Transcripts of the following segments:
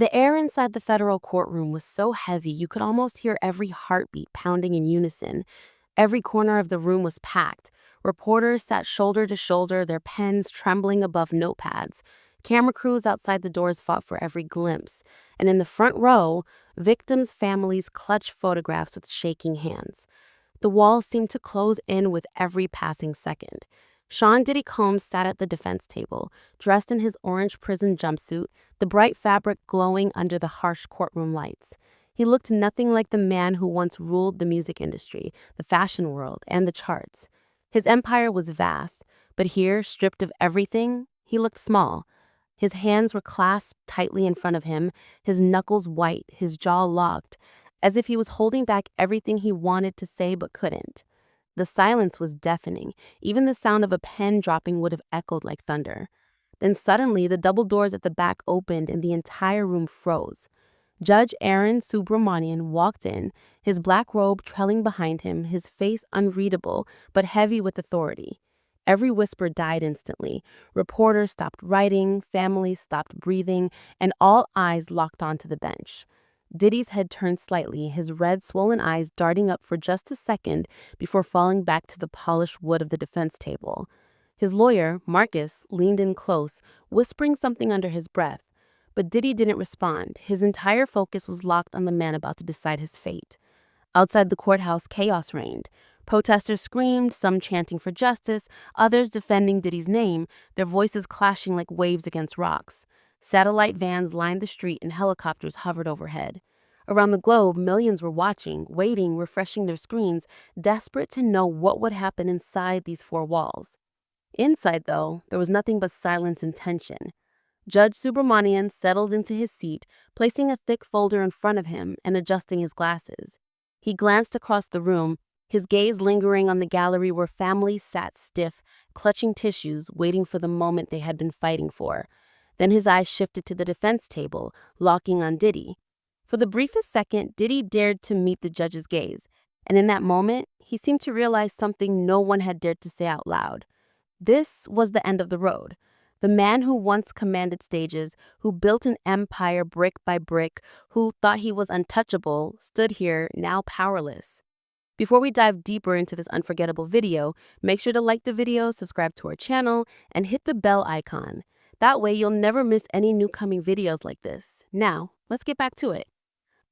The air inside the federal courtroom was so heavy you could almost hear every heartbeat pounding in unison. Every corner of the room was packed. Reporters sat shoulder to shoulder, their pens trembling above notepads. Camera crews outside the doors fought for every glimpse. And in the front row, victims' families clutched photographs with shaking hands. The walls seemed to close in with every passing second. Sean Diddy Combs sat at the defense table, dressed in his orange prison jumpsuit, the bright fabric glowing under the harsh courtroom lights. He looked nothing like the man who once ruled the music industry, the fashion world, and the charts. His empire was vast, but here, stripped of everything, he looked small. His hands were clasped tightly in front of him, his knuckles white, his jaw locked, as if he was holding back everything he wanted to say but couldn't. The silence was deafening. Even the sound of a pen dropping would have echoed like thunder. Then suddenly, the double doors at the back opened and the entire room froze. Judge Arun Subramanian walked in, his black robe trailing behind him, his face unreadable but heavy with authority. Every whisper died instantly. Reporters stopped writing, families stopped breathing, and all eyes locked onto the bench. Diddy's head turned slightly, his red, swollen eyes darting up for just a second before falling back to the polished wood of the defense table. His lawyer, Marcus, leaned in close, whispering something under his breath. But Diddy didn't respond. His entire focus was locked on the man about to decide his fate. Outside the courthouse, chaos reigned. Protesters screamed, some chanting for justice, others defending Diddy's name, their voices clashing like waves against rocks. Satellite vans lined the street and helicopters hovered overhead. Around the globe, millions were watching, waiting, refreshing their screens, desperate to know what would happen inside these four walls. Inside, though, there was nothing but silence and tension. Judge Subramanian settled into his seat, placing a thick folder in front of him and adjusting his glasses. He glanced across the room, his gaze lingering on the gallery where families sat stiff, clutching tissues, waiting for the moment they had been fighting for. Then his eyes shifted to the defense table, locking on Diddy. For the briefest second, Diddy dared to meet the judge's gaze, and in that moment, he seemed to realize something no one had dared to say out loud. This was the end of the road. The man who once commanded stages, who built an empire brick by brick, who thought he was untouchable, stood here now powerless. Before we dive deeper into this unforgettable video, make sure to like the video, subscribe to our channel, and hit the bell icon. That way you'll never miss any new coming videos like this. Now, let's get back to it.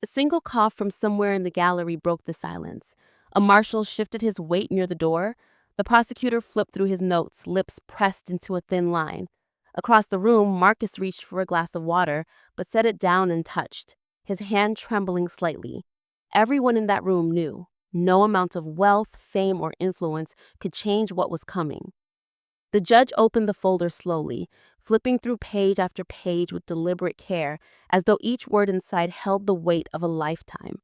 A single cough from somewhere in the gallery broke the silence. A marshal shifted his weight near the door. The prosecutor flipped through his notes, lips pressed into a thin line. Across the room, Marcus reached for a glass of water, but set it down untouched, his hand trembling slightly. Everyone in that room knew. No amount of wealth, fame, or influence could change what was coming. The judge opened the folder slowly, flipping through page after page with deliberate care, as though each word inside held the weight of a lifetime.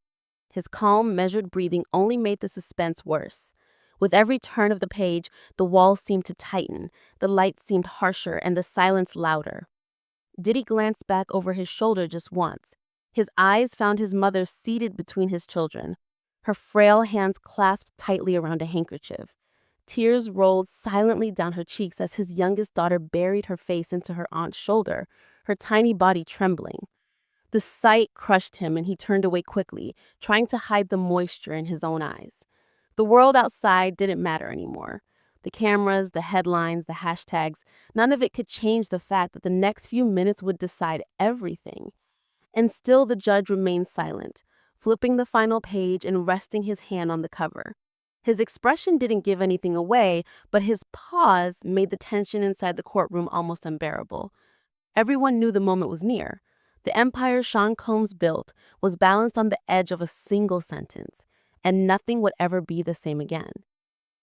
His calm, measured breathing only made the suspense worse. With every turn of the page, the walls seemed to tighten, the light seemed harsher, and the silence louder. Diddy glanced back over his shoulder just once. His eyes found his mother seated between his children, her frail hands clasped tightly around a handkerchief. Tears rolled silently down her cheeks as his youngest daughter buried her face into her aunt's shoulder, her tiny body trembling. The sight crushed him and he turned away quickly, trying to hide the moisture in his own eyes. The world outside didn't matter anymore. The cameras, the headlines, the hashtags, none of it could change the fact that the next few minutes would decide everything. And still the judge remained silent, flipping the final page and resting his hand on the cover. His expression didn't give anything away, but his pause made the tension inside the courtroom almost unbearable. Everyone knew the moment was near. The empire Sean Combs built was balanced on the edge of a single sentence, and nothing would ever be the same again.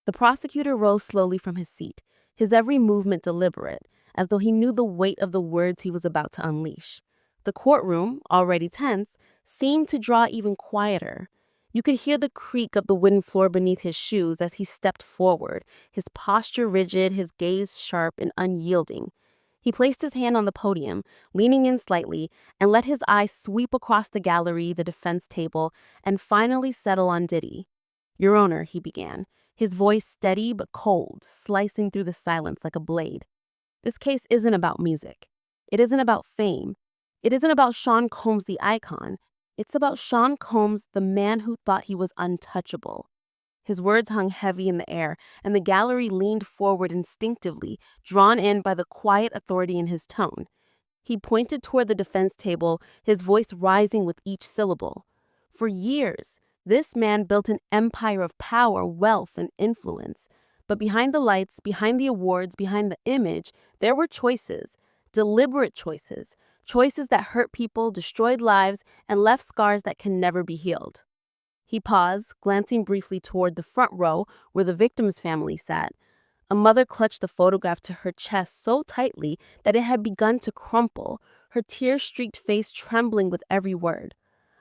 The prosecutor rose slowly from his seat, his every movement deliberate, as though he knew the weight of the words he was about to unleash. The courtroom, already tense, seemed to draw even quieter. You could hear the creak of the wooden floor beneath his shoes as he stepped forward, his posture rigid, his gaze sharp and unyielding. He placed his hand on the podium, leaning in slightly, and let his eyes sweep across the gallery, the defense table, and finally settle on Diddy. "Your Honor," he began, his voice steady but cold, slicing through the silence like a blade. "This case isn't about music. It isn't about fame. It isn't about Sean Combs, the icon. It's about Sean Combs, the man who thought he was untouchable. His words hung heavy in the air, and the gallery leaned forward instinctively, drawn in by the quiet authority in his tone. He pointed toward the defense table, his voice rising with each syllable. For years, this man built an empire of power, wealth, and influence. But behind the lights, behind the awards, behind the image, there were choices, deliberate choices, choices that hurt people, destroyed lives, and left scars that can never be healed. He paused, glancing briefly toward the front row where the victim's family sat. A mother clutched the photograph to her chest so tightly that it had begun to crumple, her tear-streaked face trembling with every word.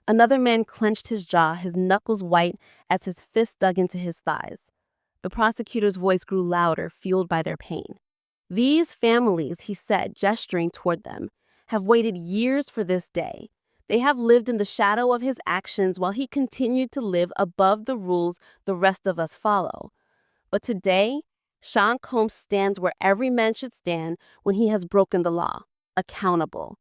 Another man clenched his jaw, his knuckles white as his fist dug into his thighs. The prosecutor's voice grew louder, fueled by their pain. These families, he said, gesturing toward them, have waited years for this day. They have lived in the shadow of his actions while he continued to live above the rules the rest of us follow. But today, Sean Combs stands where every man should stand when he has broken the law, accountable.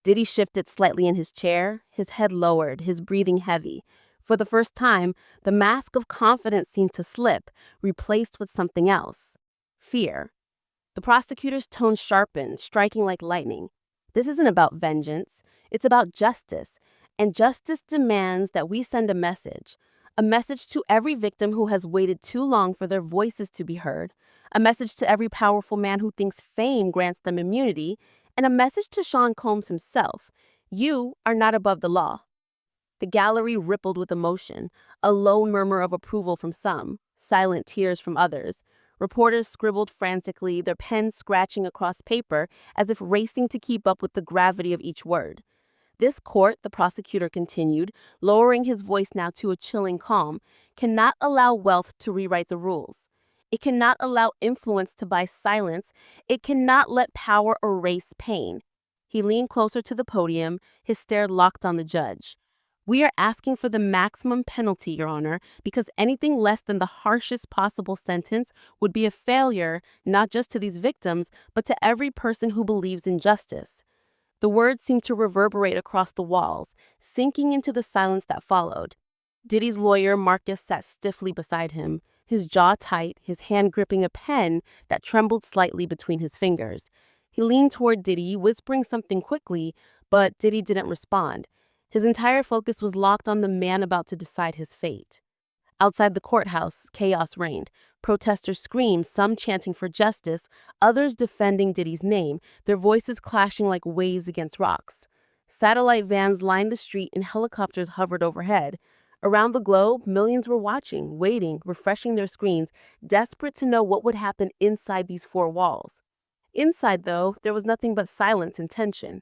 Diddy shifted slightly in his chair, his head lowered, his breathing heavy. For the first time, the mask of confidence seemed to slip, replaced with something else: fear. The prosecutor's tone sharpened, striking like lightning. This isn't about vengeance, it's about justice. And justice demands that we send a message to every victim who has waited too long for their voices to be heard, a message to every powerful man who thinks fame grants them immunity, and a message to Sean Combs himself. You are not above the law. The gallery rippled with emotion, a low murmur of approval from some, silent tears from others. Reporters scribbled frantically, their pens scratching across paper as if racing to keep up with the gravity of each word. This court, the prosecutor continued, lowering his voice now to a chilling calm, cannot allow wealth to rewrite the rules. It cannot allow influence to buy silence. It cannot let power erase pain. He leaned closer to the podium, his stare locked on the judge. We are asking for the maximum penalty, Your Honor, because anything less than the harshest possible sentence would be a failure not just to these victims, but to every person who believes in justice. The words seemed to reverberate across the walls, sinking into the silence that followed. Diddy's lawyer, Marcus, sat stiffly beside him, his jaw tight, his hand gripping a pen that trembled slightly between his fingers. He leaned toward Diddy, whispering something quickly, but Diddy didn't respond. His entire focus was locked on the man about to decide his fate. Outside the courthouse, chaos reigned. Protesters screamed, some chanting for justice, others defending Diddy's name, their voices clashing like waves against rocks. Satellite vans lined the street and helicopters hovered overhead. Around the globe, millions were watching, waiting, refreshing their screens, desperate to know what would happen inside these four walls. Inside, though, there was nothing but silence and tension.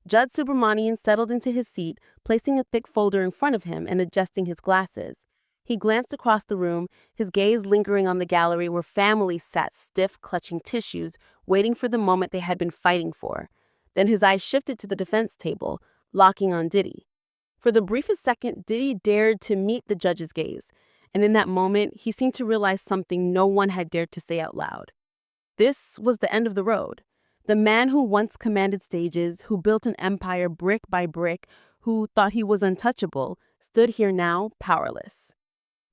Judge Subramanian settled into his seat, placing a thick folder in front of him and adjusting his glasses. He glanced across the room, his gaze lingering on the gallery where families sat stiff, clutching tissues, waiting for the moment they had been fighting for. Then his eyes shifted to the defense table, locking on Diddy. For the briefest second, Diddy dared to meet the judge's gaze, and in that moment, he seemed to realize something no one had dared to say out loud. This was the end of the road. The man who once commanded stages, who built an empire brick by brick, who thought he was untouchable, stood here now, powerless.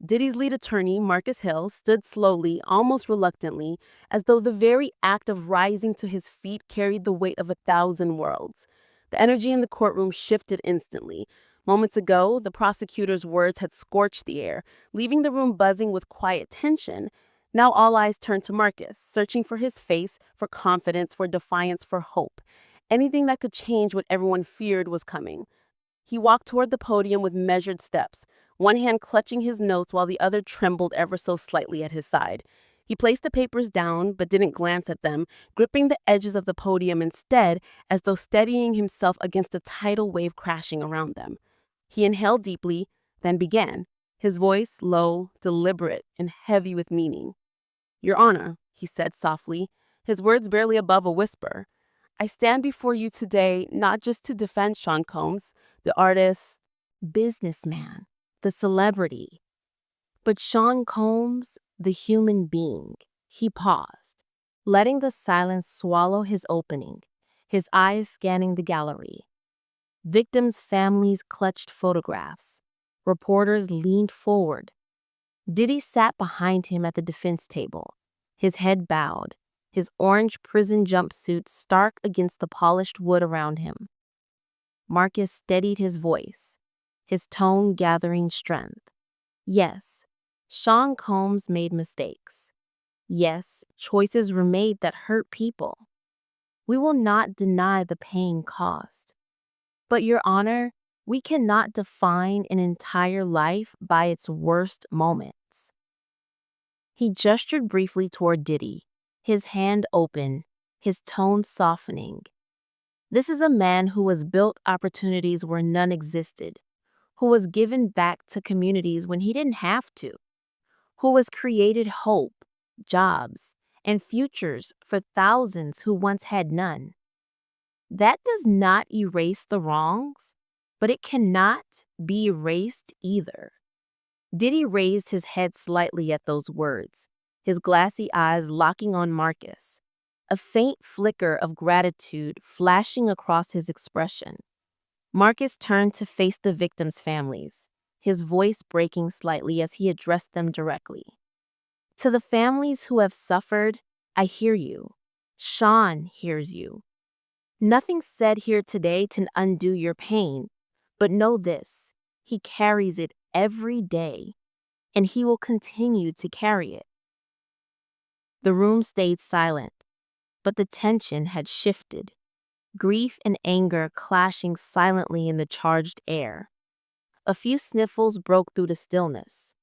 Diddy's lead attorney, Marcus Hill, stood slowly, almost reluctantly, as though the very act of rising to his feet carried the weight of 1,000 worlds. The energy in the courtroom shifted instantly. Moments ago, the prosecutor's words had scorched the air, leaving the room buzzing with quiet tension. Now all eyes turned to Marcus, searching for his face, for confidence, for defiance, for hope. Anything that could change what everyone feared was coming. He walked toward the podium with measured steps, one hand clutching his notes while the other trembled ever so slightly at his side. He placed the papers down, but didn't glance at them, gripping the edges of the podium instead, as though steadying himself against a tidal wave crashing around them. He inhaled deeply, then began, his voice low, deliberate, and heavy with meaning. "Your Honor," he said softly, his words barely above a whisper, "I stand before you today not just to defend Sean Combs, the artist, businessman, the celebrity, but Sean Combs, the human being." He paused, letting the silence swallow his opening, his eyes scanning the gallery. Victims' families clutched photographs. Reporters leaned forward. Diddy sat behind him at the defense table, his head bowed, his orange prison jumpsuit stark against the polished wood around him. Marcus steadied his voice, his tone gathering strength. Yes, Sean Combs made mistakes. Yes, choices were made that hurt people. We will not deny the pain caused. But, Your Honor, we cannot define an entire life by its worst moments. He gestured briefly toward Diddy, his hand open, his tone softening. This is a man who has built opportunities where none existed, who was given back to communities when he didn't have to, who has created hope, jobs, and futures for thousands who once had none. That does not erase the wrongs, but it cannot be erased either. Diddy raised his head slightly at those words, his glassy eyes locking on Marcus, a faint flicker of gratitude flashing across his expression. Marcus turned to face the victims' families, his voice breaking slightly as he addressed them directly. To the families who have suffered, I hear you. Sean hears you. Nothing said here today to undo your pain, but know this, he carries it every day, and he will continue to carry it. The room stayed silent, but the tension had shifted, grief and anger clashing silently in the charged air. A few sniffles broke through the stillness.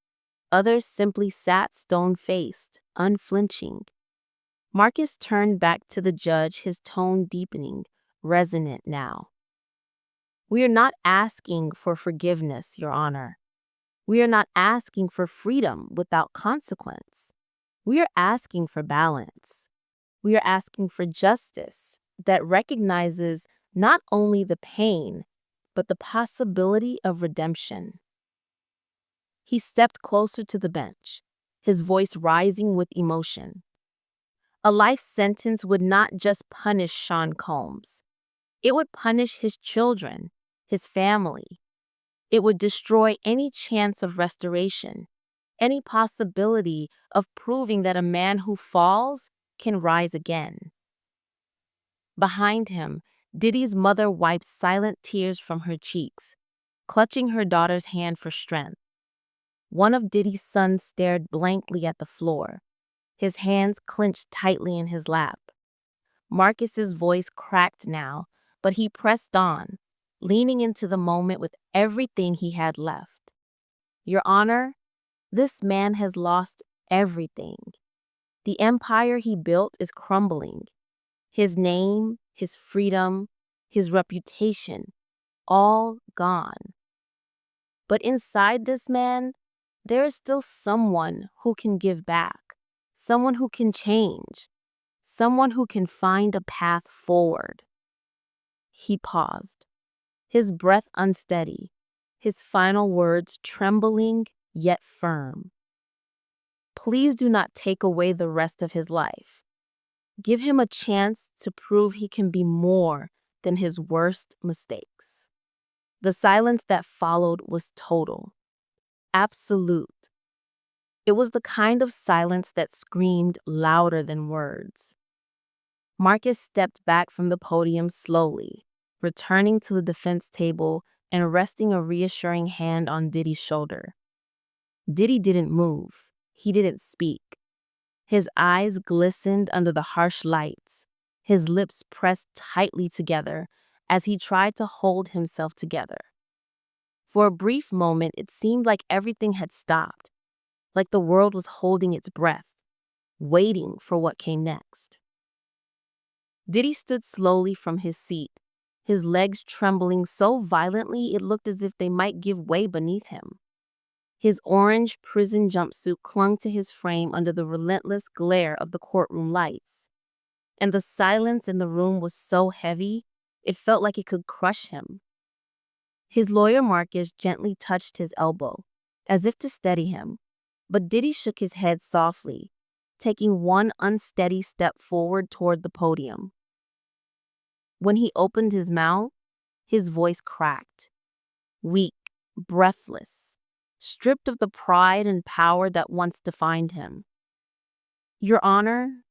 Others simply sat stone-faced, unflinching. Marcus turned back to the judge, his tone deepening, resonant now. We are not asking for forgiveness, Your Honor. We are not asking for freedom without consequence. We are asking for balance. We are asking for justice that recognizes not only the pain, but the possibility of redemption. He stepped closer to the bench, his voice rising with emotion. A life sentence would not just punish Sean Combs. It would punish his children, his family. It would destroy any chance of restoration, any possibility of proving that a man who falls can rise again. Behind him, Diddy's mother wiped silent tears from her cheeks, clutching her daughter's hand for strength. One of Diddy's sons stared blankly at the floor, his hands clenched tightly in his lap. Marcus's voice cracked now, but he pressed on, leaning into the moment with everything he had left. Your Honor, this man has lost everything. The empire he built is crumbling. His name, his freedom, his reputation, all gone. But inside this man, there is still someone who can give back, someone who can change, someone who can find a path forward. He paused, his breath unsteady, his final words trembling yet firm. Please do not take away the rest of his life. Give him a chance to prove he can be more than his worst mistakes. The silence that followed was total, absolute. It was the kind of silence that screamed louder than words. Marcus stepped back from the podium slowly, returning to the defense table and resting a reassuring hand on Diddy's shoulder. Diddy didn't move. He didn't speak. His eyes glistened under the harsh lights, his lips pressed tightly together as he tried to hold himself together. For a brief moment, it seemed like everything had stopped, like the world was holding its breath, waiting for what came next. Diddy stood slowly from his seat, his legs trembling so violently it looked as if they might give way beneath him. His orange prison jumpsuit clung to his frame under the relentless glare of the courtroom lights. And the silence in the room was so heavy, it felt like it could crush him. His lawyer Marcus gently touched his elbow, as if to steady him, but Diddy shook his head softly, taking one unsteady step forward toward the podium. When he opened his mouth, His voice cracked, weak, breathless, stripped of the pride and power that once defined him. "Your Honor,"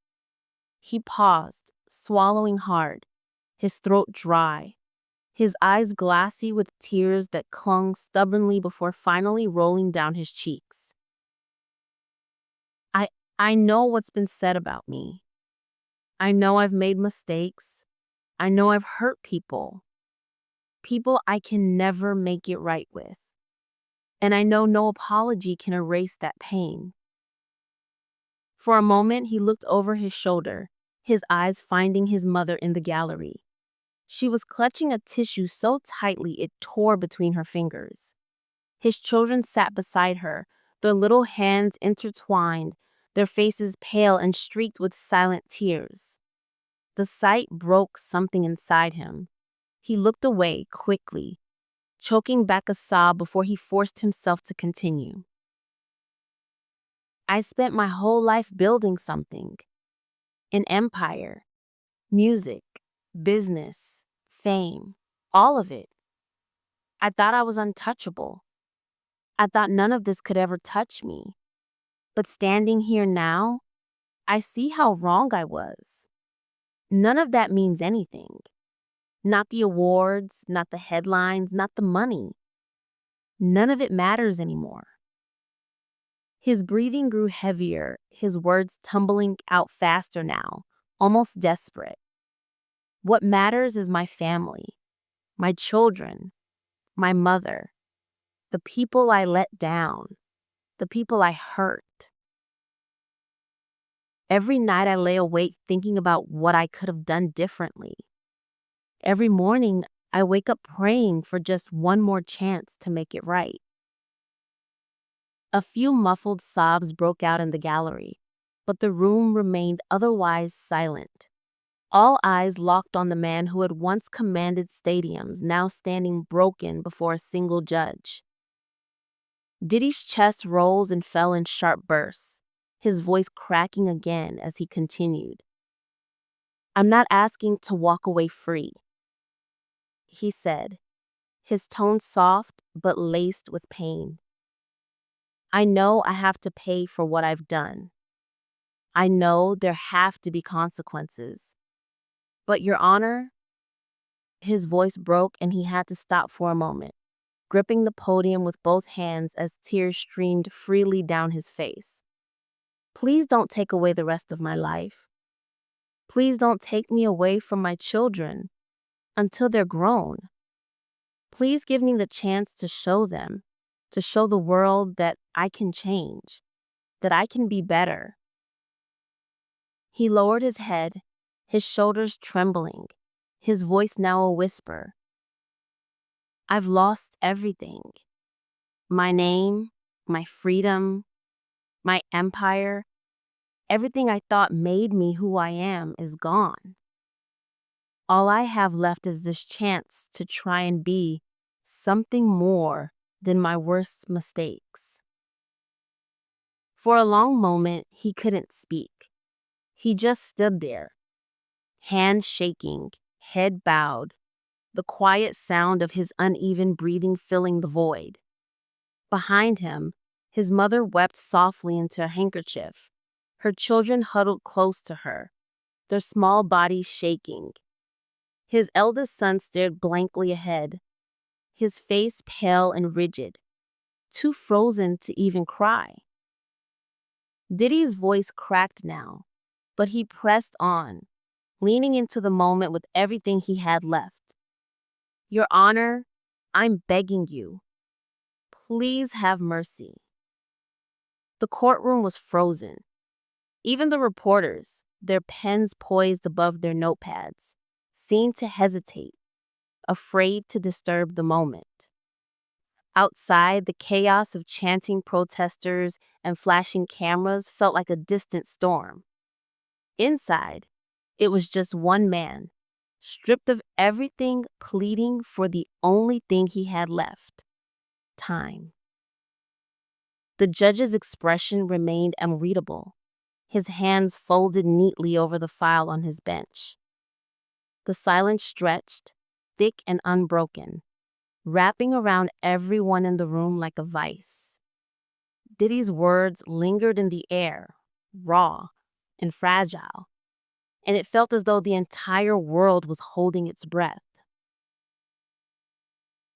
he paused, swallowing hard, his throat dry, his eyes glassy with tears that clung stubbornly before finally rolling down his cheeks. I I know what's been said about me. I know I've made mistakes. I know I've hurt people. People I can never make it right with. And I know no apology can erase that pain." For a moment, he looked over his shoulder, his eyes finding his mother in the gallery. She was clutching a tissue so tightly it tore between her fingers. His children sat beside her, their little hands intertwined, their faces pale and streaked with silent tears. The sight broke something inside him. He looked away quickly, choking back a sob before he forced himself to continue. "I spent my whole life building something. An empire, music, business, fame, all of it. I thought I was untouchable. I thought none of this could ever touch me. But standing here now, I see how wrong I was. None of that means anything. Not the awards, not the headlines, not the money. None of it matters anymore." His breathing grew heavier, his words tumbling out faster now, almost desperate. "What matters is my family, my children, my mother, the people I let down, the people I hurt. Every night I lay awake thinking about what I could have done differently. Every morning I wake up praying for just one more chance to make it right." A few muffled sobs broke out in the gallery, but the room remained otherwise silent. All eyes locked on the man who had once commanded stadiums, now standing broken before a single judge. Diddy's chest rose and fell in sharp bursts, his voice cracking again as he continued. "I'm not asking to walk away free," he said, his tone soft but laced with pain. "I know I have to pay for what I've done. I know there have to be consequences. But Your Honor," his voice broke and he had to stop for a moment, gripping the podium with both hands as tears streamed freely down his face. "Please don't take away the rest of my life. Please don't take me away from my children until they're grown. Please give me the chance to show them, to show the world that I can change, that I can be better." He lowered his head, his shoulders trembling, his voice now a whisper. "I've lost everything. My name, my freedom, my empire, everything I thought made me who I am is gone. All I have left is this chance to try and be something more than my worst mistakes." For a long moment, he couldn't speak. He just stood there, hands shaking, head bowed, the quiet sound of his uneven breathing filling the void. Behind him, his mother wept softly into a handkerchief, her children huddled close to her, their small bodies shaking. His eldest son stared blankly ahead, his face pale and rigid, too frozen to even cry. Diddy's voice cracked now, but he pressed on, leaning into the moment with everything he had left. "Your Honor, I'm begging you. Please have mercy." The courtroom was frozen. Even the reporters, their pens poised above their notepads, seemed to hesitate, afraid to disturb the moment. Outside, the chaos of chanting protesters and flashing cameras felt like a distant storm. Inside, it was just one man, stripped of everything, pleading for the only thing he had left: time. The judge's expression remained unreadable, his hands folded neatly over the file on his bench. The silence stretched, thick and unbroken, wrapping around everyone in the room like a vice. Diddy's words lingered in the air, raw and fragile, and it felt as though the entire world was holding its breath.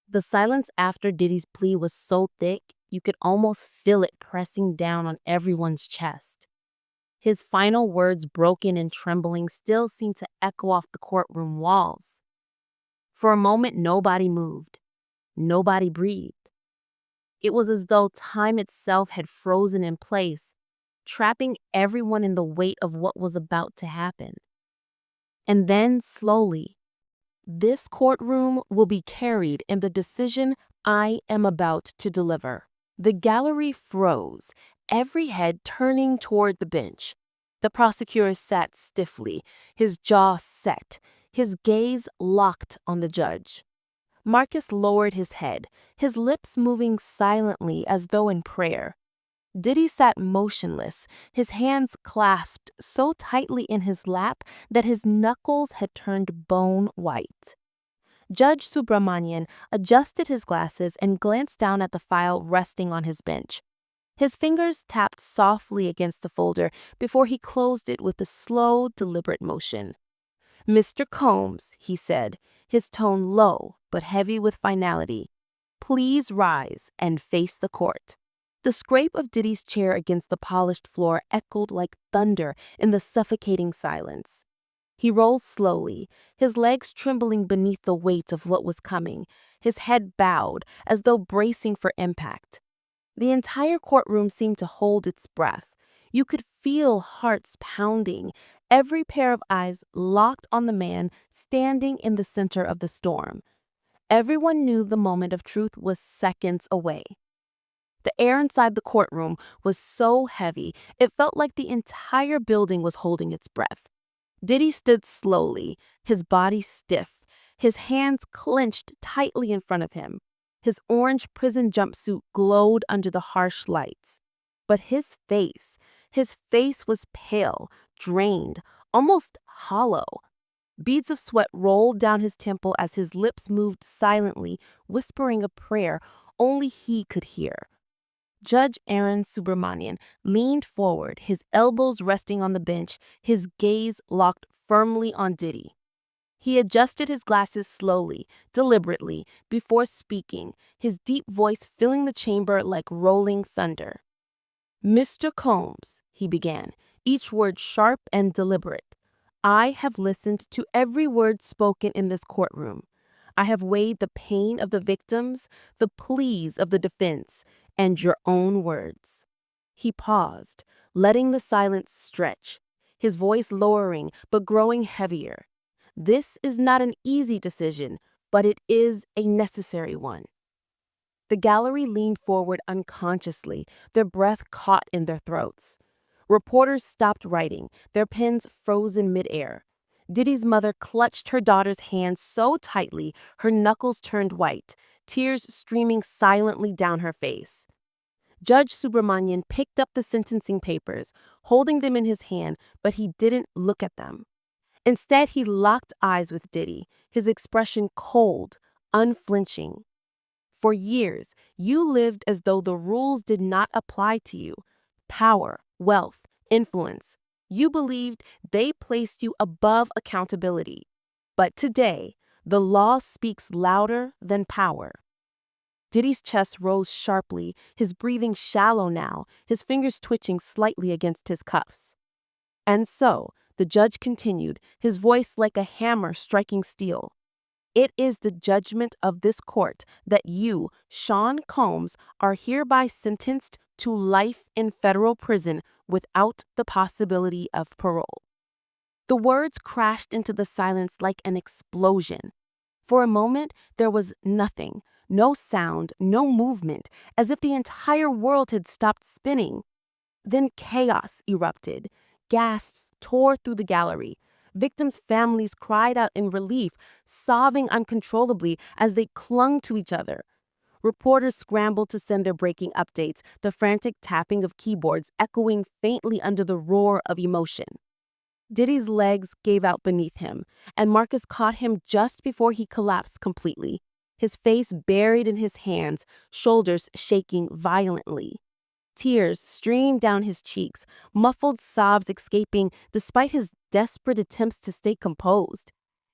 The silence after Diddy's plea was so thick, you could almost feel it pressing down on everyone's chest. His final words, broken and trembling, still seemed to echo off the courtroom walls. For a moment, nobody moved. Nobody breathed. It was as though time itself had frozen in place, trapping everyone in the weight of what was about to happen. And then, slowly, this courtroom will be carried in the decision I am about to deliver. The gallery froze, every head turning toward the bench. The prosecutor sat stiffly, his jaw set, his gaze locked on the judge. Marcus lowered his head, his lips moving silently as though in prayer. Diddy sat motionless, his hands clasped so tightly in his lap that his knuckles had turned bone white. Judge Subramanian adjusted his glasses and glanced down at the file resting on his bench. His fingers tapped softly against the folder before he closed it with a slow, deliberate motion. "Mr. Combs," he said, his tone low but heavy with finality, "please rise and face the court." The scrape of Diddy's chair against the polished floor echoed like thunder in the suffocating silence. He rose slowly, his legs trembling beneath the weight of what was coming, his head bowed as though bracing for impact. The entire courtroom seemed to hold its breath. You could feel hearts pounding, every pair of eyes locked on the man standing in the center of the storm. Everyone knew the moment of truth was seconds away. The air inside the courtroom was so heavy, it felt like the entire building was holding its breath. Diddy stood slowly, his body stiff, his hands clenched tightly in front of him. His orange prison jumpsuit glowed under the harsh lights. But his face was pale, drained, almost hollow. Beads of sweat rolled down his temple as his lips moved silently, whispering a prayer only he could hear. Judge Arun Subramanian leaned forward, his elbows resting on the bench, his gaze locked firmly on Diddy. He adjusted his glasses slowly, deliberately, before speaking, his deep voice filling the chamber like rolling thunder. "Mr. Combs," he began, each word sharp and deliberate, "I have listened to every word spoken in this courtroom. I have weighed the pain of the victims, the pleas of the defense, and your own words." He paused, letting the silence stretch, his voice lowering but growing heavier. "This is not an easy decision, but it is a necessary one." The gallery leaned forward unconsciously, their breath caught in their throats. Reporters stopped writing, their pens frozen midair. Diddy's mother clutched her daughter's hand so tightly her knuckles turned white, tears streaming silently down her face. Judge Subramanian picked up the sentencing papers, holding them in his hand, but he didn't look at them. Instead, he locked eyes with Diddy, his expression cold, unflinching. "For years, you lived as though the rules did not apply to you. Power, wealth, influence. You believed they placed you above accountability. But today, the law speaks louder than power." Diddy's chest rose sharply, his breathing shallow now, his fingers twitching slightly against his cuffs. "And so," the judge continued, his voice like a hammer striking steel, "it is the judgment of this court that you, Sean Combs, are hereby sentenced to life in federal prison without the possibility of parole." The words crashed into the silence like an explosion. For a moment, there was nothing, no sound, no movement, as if the entire world had stopped spinning. Then chaos erupted. Gasps tore through the gallery. Victims' families cried out in relief, sobbing uncontrollably as they clung to each other. Reporters scrambled to send their breaking updates, the frantic tapping of keyboards echoing faintly under the roar of emotion. Diddy's legs gave out beneath him, and Marcus caught him just before he collapsed completely, his face buried in his hands, shoulders shaking violently. Tears streamed down his cheeks, muffled sobs escaping despite his desperate attempts to stay composed.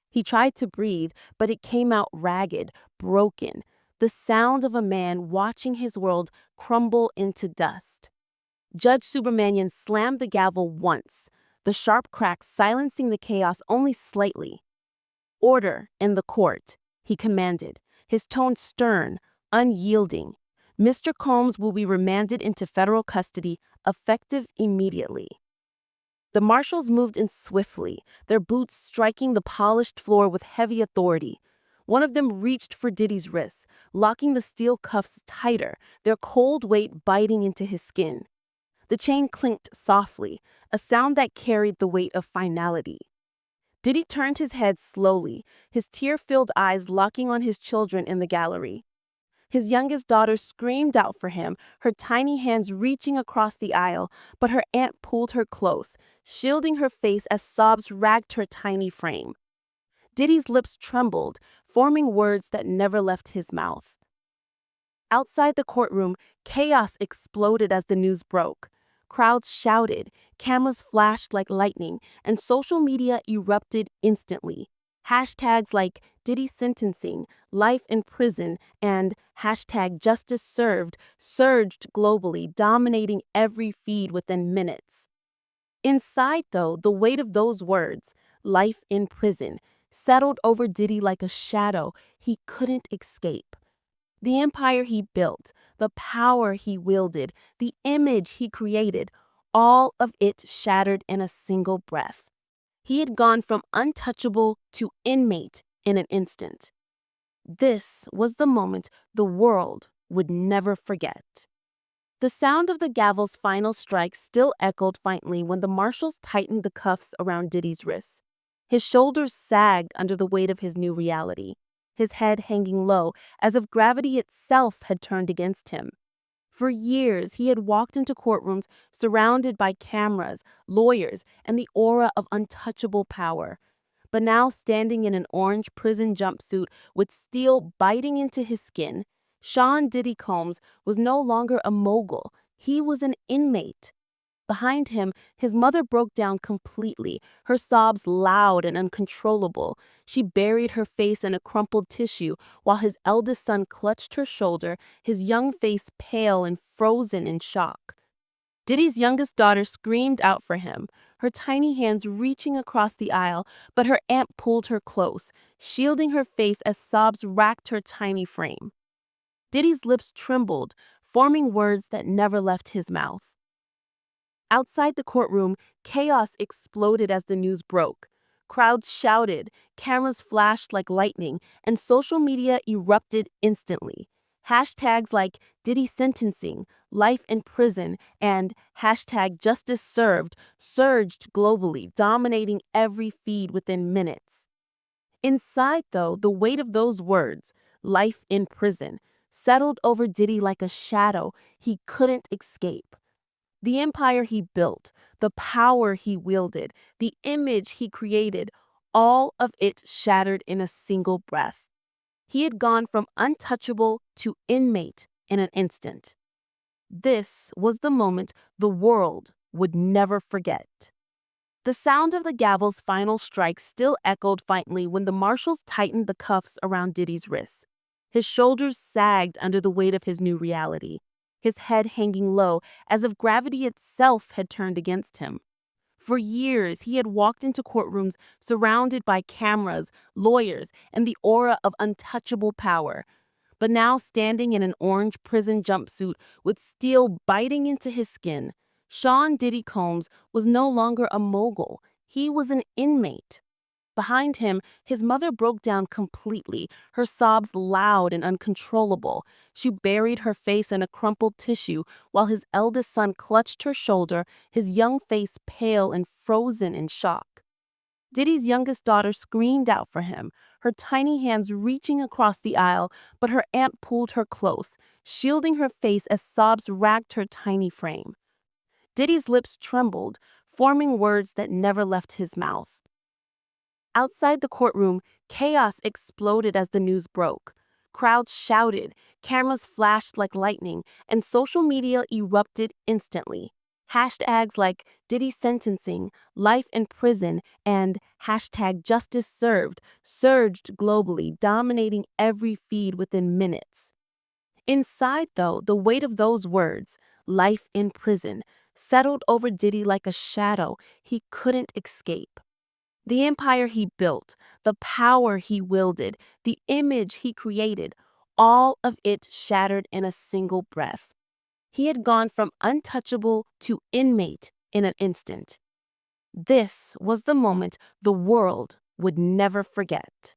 He tried to breathe, but it came out ragged, broken, the sound of a man watching his world crumble into dust. Judge Subramanian slammed the gavel once, the sharp crack silencing the chaos only slightly. "Order in the court," he commanded, his tone stern, unyielding. "Mr. Combs will be remanded into federal custody, effective immediately." The marshals moved in swiftly, their boots striking the polished floor with heavy authority. One of them reached for Diddy's wrists, locking the steel cuffs tighter, their cold weight biting into his skin. The chain clinked softly, a sound that carried the weight of finality. Diddy turned his head slowly, his tear-filled eyes locking on his children in the gallery. His youngest daughter screamed out for him, her tiny hands reaching across the aisle, but her aunt pulled her close, shielding her face as sobs racked her tiny frame. Diddy's lips trembled, forming words that never left his mouth. Outside the courtroom, chaos exploded as the news broke. Crowds shouted, cameras flashed like lightning, and social media erupted instantly. Hashtags like Diddy sentencing, life in prison, and hashtag justice served surged globally, dominating every feed within minutes. Inside, though, the weight of those words, life in prison, settled over Diddy like a shadow he couldn't escape. The empire he built, the power he wielded, the image he created, all of it shattered in a single breath. He had gone from untouchable to inmate in an instant. This was the moment the world would never forget. The sound of the gavel's final strike still echoed faintly when the marshals tightened the cuffs around Diddy's wrists. His shoulders sagged under the weight of his new reality, his head hanging low as if gravity itself had turned against him. For years, he had walked into courtrooms surrounded by cameras, lawyers, and the aura of untouchable power. But now, standing in an orange prison jumpsuit with steel biting into his skin, Sean Diddy Combs was no longer a mogul. He was an inmate. Behind him, his mother broke down completely, her sobs loud and uncontrollable. She buried her face in a crumpled tissue while his eldest son clutched her shoulder, his young face pale and frozen in shock. Diddy's youngest daughter screamed out for him, her tiny hands reaching across the aisle, but her aunt pulled her close, shielding her face as sobs racked her tiny frame. Diddy's lips trembled, forming words that never left his mouth. Outside the courtroom, chaos exploded as the news broke. Crowds shouted, cameras flashed like lightning, and social media erupted instantly. Hashtags like Diddy sentencing, life in prison, and hashtag justice served surged globally, dominating every feed within minutes. Inside, though, the weight of those words, life in prison, settled over Diddy like a shadow he couldn't escape. The empire he built, the power he wielded, the image he created, all of it shattered in a single breath. He had gone from untouchable to inmate in an instant. This was the moment the world would never forget. The sound of the gavel's final strike still echoed faintly when the marshals tightened the cuffs around Diddy's wrists. His shoulders sagged under the weight of his new reality, his head hanging low as if gravity itself had turned against him. For years, he had walked into courtrooms surrounded by cameras, lawyers, and the aura of untouchable power. But now, standing in an orange prison jumpsuit with steel biting into his skin, Sean Diddy Combs was no longer a mogul. He was an inmate. Behind him, his mother broke down completely, her sobs loud and uncontrollable. She buried her face in a crumpled tissue while his eldest son clutched her shoulder, his young face pale and frozen in shock. Diddy's youngest daughter screamed out for him, her tiny hands reaching across the aisle, but her aunt pulled her close, shielding her face as sobs racked her tiny frame. Diddy's lips trembled, forming words that never left his mouth. Outside the courtroom, chaos exploded as the news broke. Crowds shouted, cameras flashed like lightning, and social media erupted instantly. Hashtags like Diddy sentencing, life in prison, and hashtag justice served surged globally, dominating every feed within minutes. Inside, though, the weight of those words, life in prison, settled over Diddy like a shadow he couldn't escape. The empire he built, the power he wielded, the image he created, all of it shattered in a single breath. He had gone from untouchable to inmate in an instant. This was the moment the world would never forget.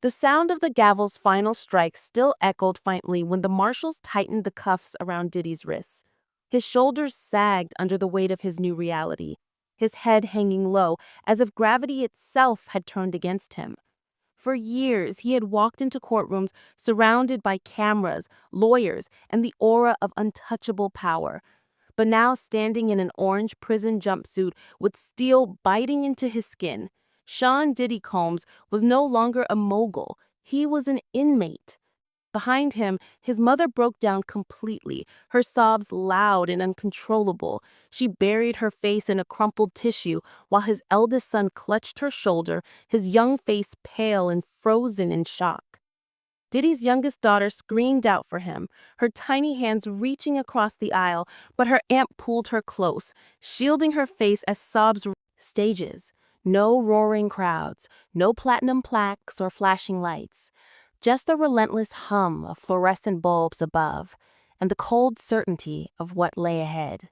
The sound of the gavel's final strike still echoed faintly when the marshals tightened the cuffs around Diddy's wrists. His shoulders sagged under the weight of his new reality, his head hanging low as if gravity itself had turned against him. For years, he had walked into courtrooms surrounded by cameras, lawyers, and the aura of untouchable power. But now, standing in an orange prison jumpsuit with steel biting into his skin, Sean Diddy Combs was no longer a mogul. He was an inmate. Behind him, his mother broke down completely, her sobs loud and uncontrollable. She buried her face in a crumpled tissue while his eldest son clutched her shoulder, his young face pale and frozen in shock. Diddy's youngest daughter screamed out for him, her tiny hands reaching across the aisle, but her aunt pulled her close, shielding her face as sobs. Stages. No roaring crowds, no platinum plaques or flashing lights. Just the relentless hum of fluorescent bulbs above, and the cold certainty of what lay ahead.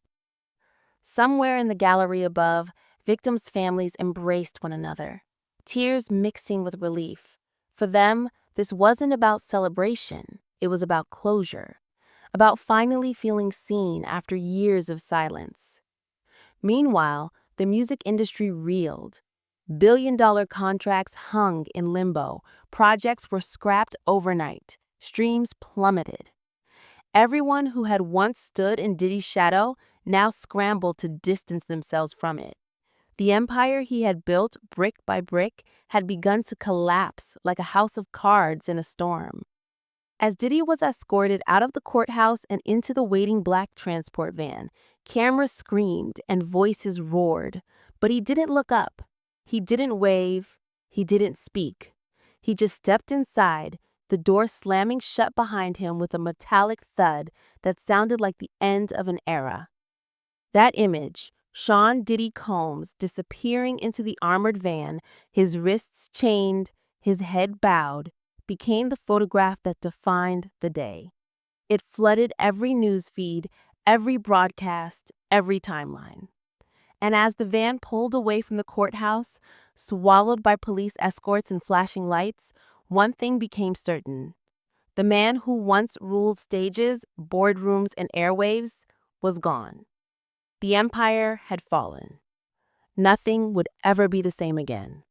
Somewhere in the gallery above, victims' families embraced one another, tears mixing with relief. For them, this wasn't about celebration, it was about closure, about finally feeling seen after years of silence. Meanwhile, the music industry reeled. Billion-dollar contracts hung in limbo, projects were scrapped overnight, streams plummeted. Everyone who had once stood in Diddy's shadow now scrambled to distance themselves from it. The empire he had built brick by brick had begun to collapse like a house of cards in a storm. As Diddy was escorted out of the courthouse and into the waiting black transport van, cameras screamed and voices roared, but he didn't look up. He didn't wave. He didn't speak. He just stepped inside, the door slamming shut behind him with a metallic thud that sounded like the end of an era. That image, Sean Diddy Combs disappearing into the armored van, his wrists chained, his head bowed, became the photograph that defined the day. It flooded every news feed, every broadcast, every timeline. And as the van pulled away from the courthouse, swallowed by police escorts and flashing lights, one thing became certain. The man who once ruled stages, boardrooms, and airwaves was gone. The empire had fallen. Nothing would ever be the same again.